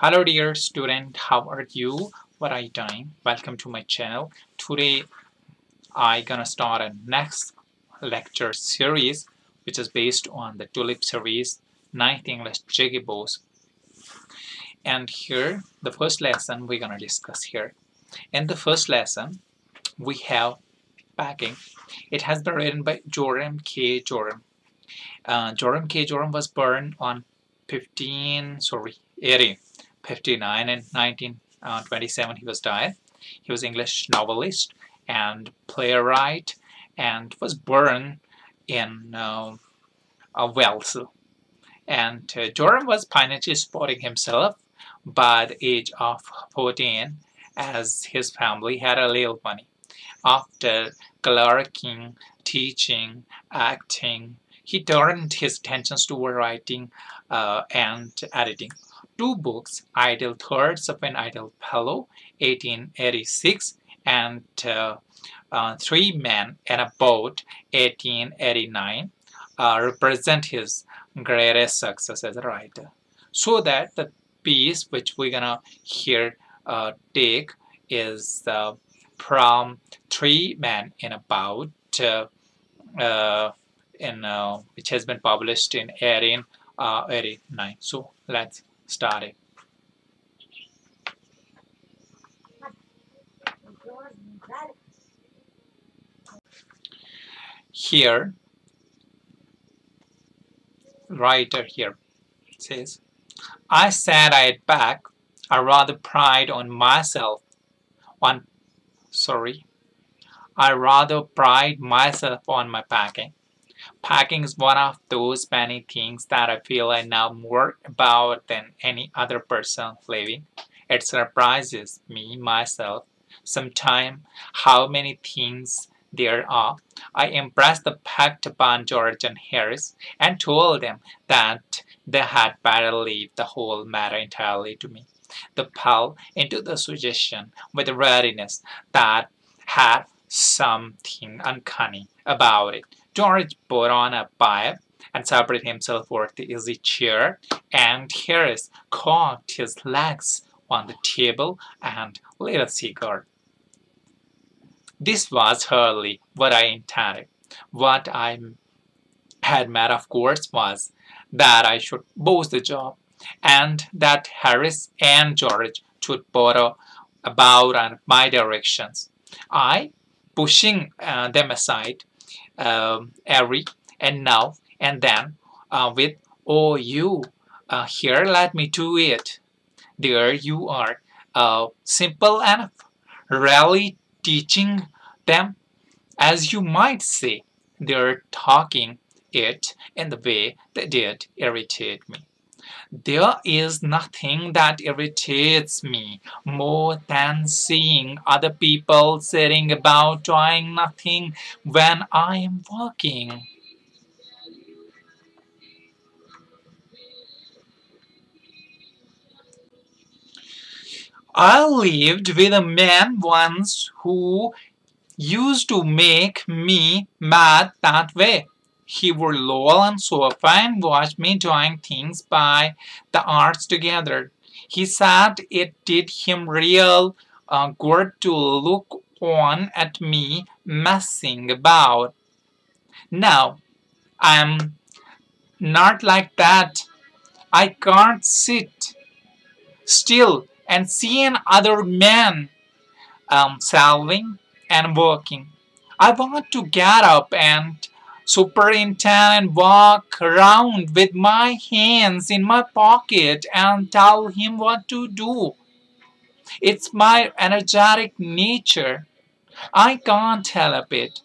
Hello dear student, how are you? What are you doing? Welcome to my channel. Today I gonna start a next lecture series which is based on the tulip series 9th English Jiggy and here the first lesson we're gonna discuss here. In the first lesson we have packing. It has been written by Jerome K Jerome. Jerome K Jerome was born on 1859 and 1927 he was died. He was English novelist and playwright and was born in Wales. And Jerome was financially supporting himself by the age of 14 as his family had a little money. After clerking, teaching, acting, he turned his attentions toward writing and editing. Two books, Idle Thoughts of an Idle Fellow, 1886, and Three Men in a Boat, 1889, represent his greatest success as a writer. So that the piece which we're gonna here take is from Three Men in a Boat, which has been published in 1889. So let's start it. Here, writer here says, I said I'd pack. I rather pride on myself on I rather pride myself on my packing. Packing is one of those many things that I feel I know more about than any other person living. It surprises me myself sometimes how many things there are. I impressed the packed upon George and Harris and told them that they had better leave the whole matter entirely to me. They fell into the suggestion with a readiness that had something uncanny about it. George put on a pipe and separated himself for the easy chair, and Harris cocked his legs on the table and lit a cigar. This was hardly what I intended. What I had meant, of course, was that I should boast the job, and that Harris and George should borrow about my directions. I, pushing them aside every and now and then with, oh, you, here, let me do it. There you are, simple enough, really teaching them, as you might say. They're talking it in the way they did irritate me. There is nothing that irritates me more than seeing other people sitting about doing nothing when I am working. I lived with a man once who used to make me mad that way. He would loll on sofa and watch me doing things by the hours together. He said it did him real good to look on at me messing about. Now, I'm not like that. I can't sit still and see another man solving and working. I want to get up and superintend and walk around with my hands in my pocket and tell him what to do. It's my energetic nature. I can't help it.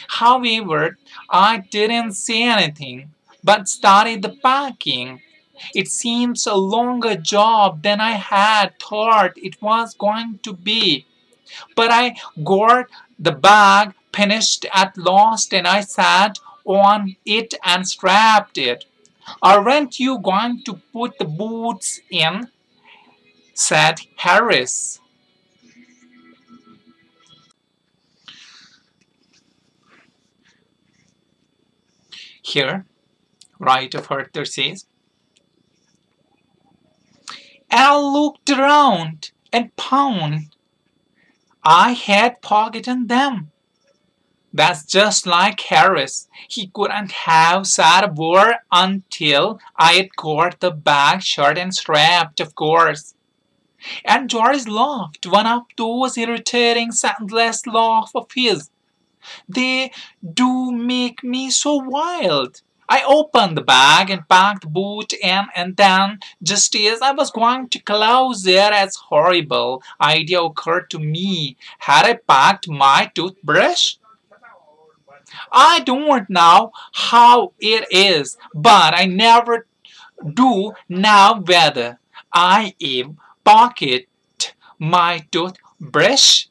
However, I didn't say anything but started the packing. It seems a longer job than I had thought it was going to be. But I got the bag finished at last and I sat on it and strapped it. Aren't you going to put the boots in? Said Harris. Here, writer further says, and I looked around and found I had pocketed them. That's just like Harris. He couldn't have said a word until I had got the bag shut and strapped, of course. And George laughed, one of those irritating, soundless laughs of his. They do make me so wild. I opened the bag and packed the boot in, and then, just as I was going to close it, a horrible idea occurred to me. Had I packed my toothbrush? I don't know how it is, but I never do now whether I am pocket my toothbrush.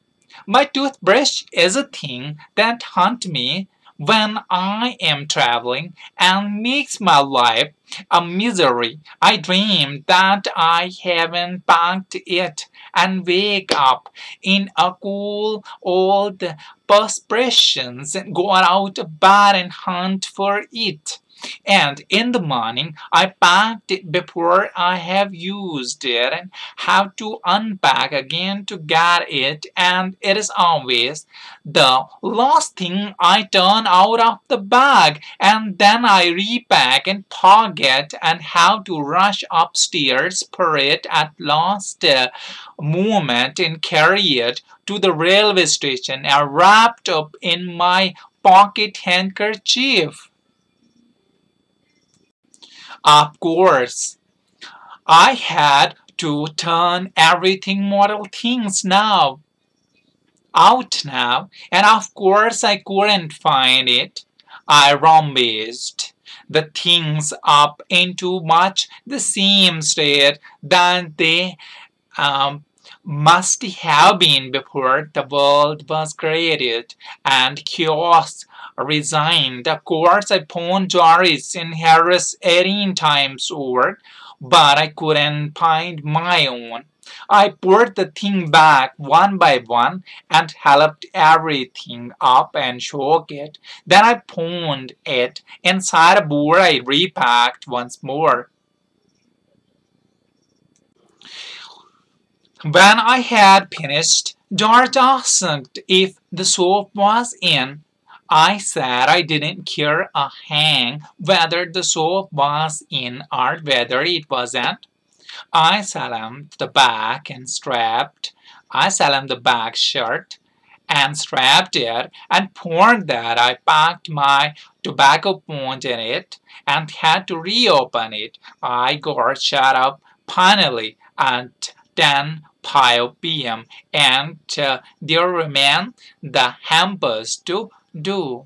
My toothbrush is a thing that haunts me when I am traveling and makes my life a misery. I dream that I haven't packed it and wake up in a cool old perspiration and go out of bed and hunt for it. And in the morning, I packed it before I have used it and have to unpack again to get it, and it is always the last thing I turn out of the bag, and then I repack and forget and have to rush upstairs for it at last moment and carry it to the railway station and wrapped up in my pocket handkerchief. Of course, I had to turn everything model things now out now, and of course I couldn't find it. I rummaged the things up into much the same state that they must have been before the world was created and chaos resigned. Of course, I phoned Joris in Harris 18 times over, but I couldn't find my own. I put the thing back one by one and helped everything up and shook it. Then I phoned it inside a board I repacked once more. When I had finished, George asked if the soap was in. I said I didn't care a hang whether the soap was in or whether it wasn't. I salaamed the bag and strapped. I salaamed the bag shut and strapped it and found that I packed my tobacco pouch in it and had to reopen it. I got shut up finally at 10:05 p.m. and there remain the hampers to do.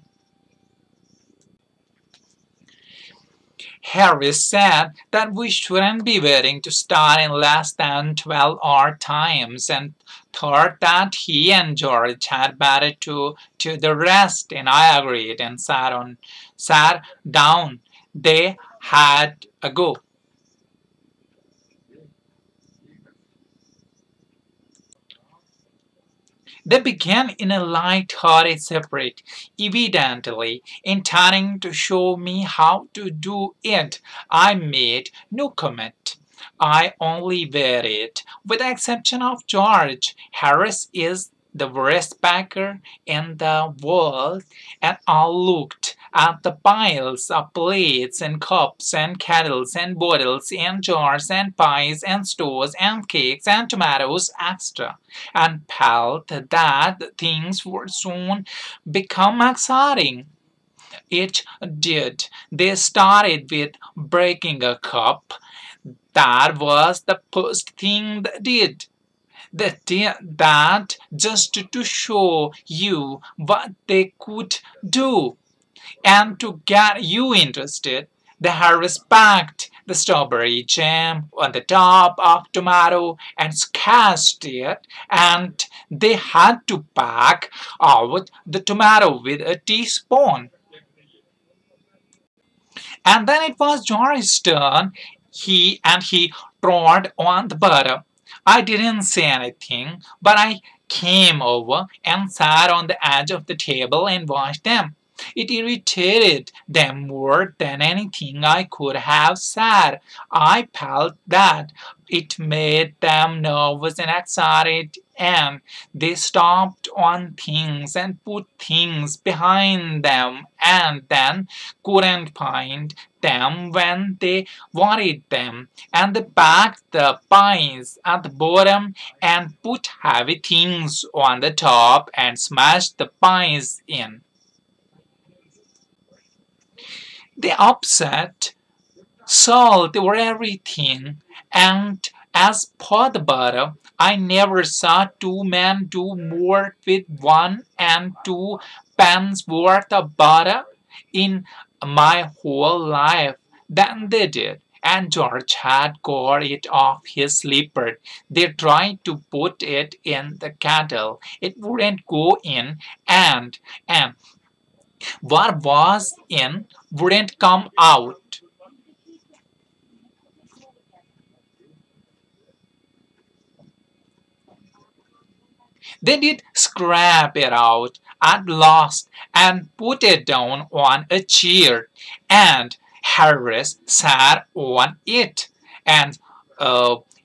Harris said that we shouldn't be waiting to start in less than 12 hour times and thought that he and George had better to the rest, and I agreed and sat down. They had a go. They began in a light-hearted separate, evidently intending to show me how to do it. I made no comment. I only waited. With the exception of George, Harris is the worst packer in the world, and I looked at the piles of plates and cups and kettles and bottles and jars and pies and stores and cakes and tomatoes extra, and felt that things would soon become exciting. It did. They started with breaking a cup. That was the first thing they did. They did that just to show you what they could do. And to get you interested, the Harris packed the strawberry jam on the top of tomato and scratched it, and they had to pack out the tomato with a teaspoon. And then it was Johnny's turn. He trod on the butter. I didn't say anything, but I came over and sat on the edge of the table and watched them. It irritated them more than anything I could have said. I felt that it made them nervous and excited, and they stopped on things and put things behind them and then couldn't find them when they wanted them, and they packed the pies at the bottom and put heavy things on the top and smashed the pies in. They upset salt over everything, and as for the butter, I never saw two men do more with 1 and 2 pence worth of butter in my whole life than they did. And George had got it off his slipper. They tried to put it in the kettle. It wouldn't go in, and what was in wouldn't come out. They did scrape it out at last and put it down on a chair, and Harris sat on it, and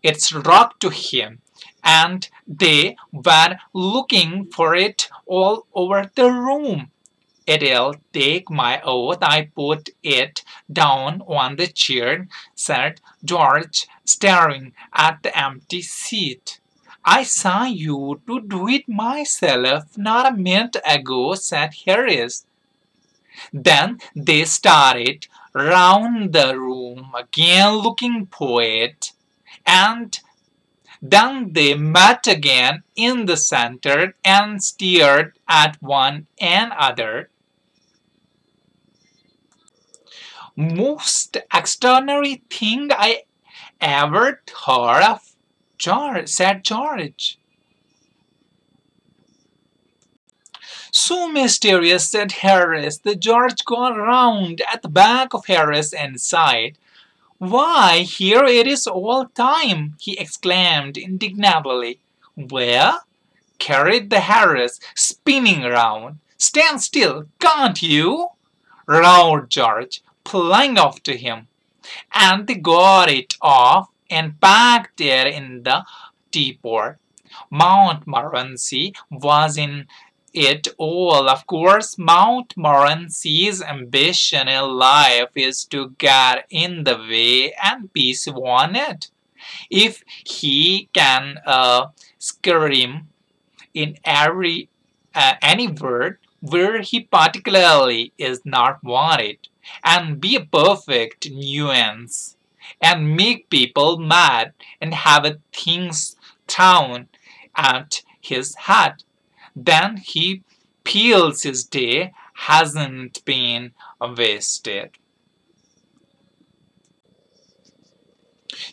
it rocked to him, and they were looking for it all over the room. It'll take my oath I put it down on the chair, said George, staring at the empty seat. I saw you to do it myself not a minute ago, said Harris. Then they started round the room again looking for it, and then they met again in the center and stared at one another. Most extraordinary thing I ever heard of, George, said George. So mysterious, said Harris. The George got round at the back of Harris and sighed. Why, here it is all time, he exclaimed indignantly. Where? Carried the Harris, spinning round. Stand still, can't you? Roared George, flying off to him. And they got it off and packed it in the teapot. Montmorency was in it all. Of course, Montmorency's ambition in life is to get in the way and peace won it. If he can scream in any word where he particularly is not wanted, and be a perfect nuisance, and make people mad, and have things thrown at his head, then he feels his day hasn't been wasted.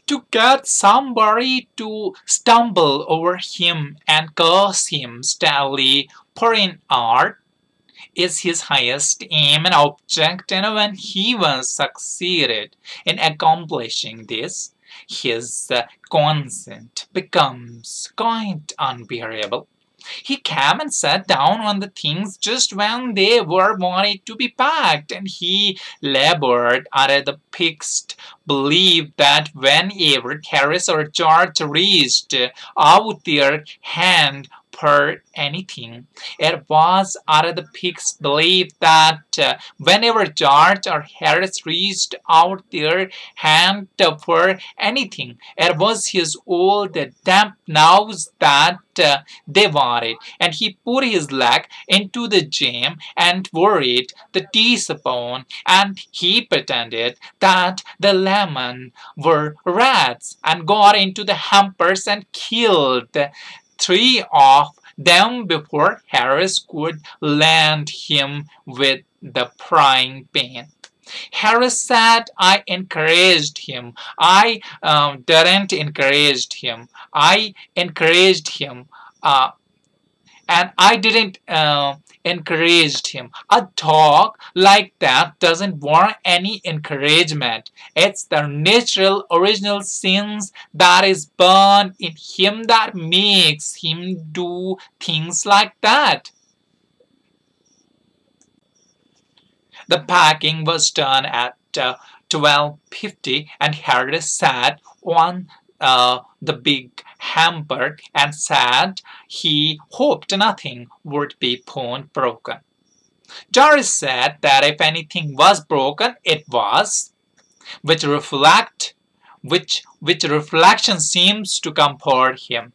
To get somebody to stumble over him and curse him steadily for an art is his highest aim and object, and when he once succeeded in accomplishing this, his consent becomes quite unbearable. He came and sat down on the things just when they were wanted to be packed, and he labored under the fixed belief that whenever Harris or George reached out their hand for anything, it was under the fixed belief that whenever George or Harris reached out their hand for anything, it was his old damp nose that they wanted, and he put his leg into the jam and worried the teaspoon, and he pretended that the lemon were rats and got into the hampers and killed 3 of them before Harris could land him with the frying pan. Harris said I encouraged him. I didn't encourage him. I encouraged him. And I didn't encourage him. A dog like that doesn't want any encouragement. It's the natural original sins that is born in him that makes him do things like that. The packing was done at 12:50, and Harris sat on the big hamper and said he hoped nothing would be broken. Doris said that if anything was broken, it was, which reflection seems to comfort him.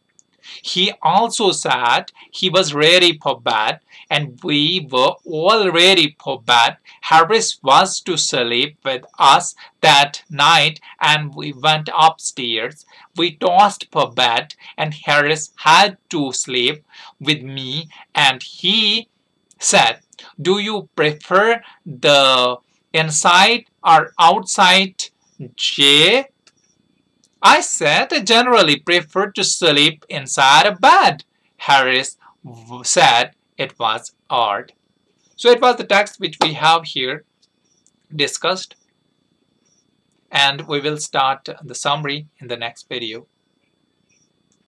He also said he was ready for bed, and we were all ready for bed. Harris was to sleep with us that night, and we went upstairs. We tossed for bed, and Harris had to sleep with me, and he said, "Do you prefer the inside or outside, Jay?" I said, "I generally prefer to sleep inside a bed." Harris said it was odd. So it was the text which we have here discussed, and we will start the summary in the next video.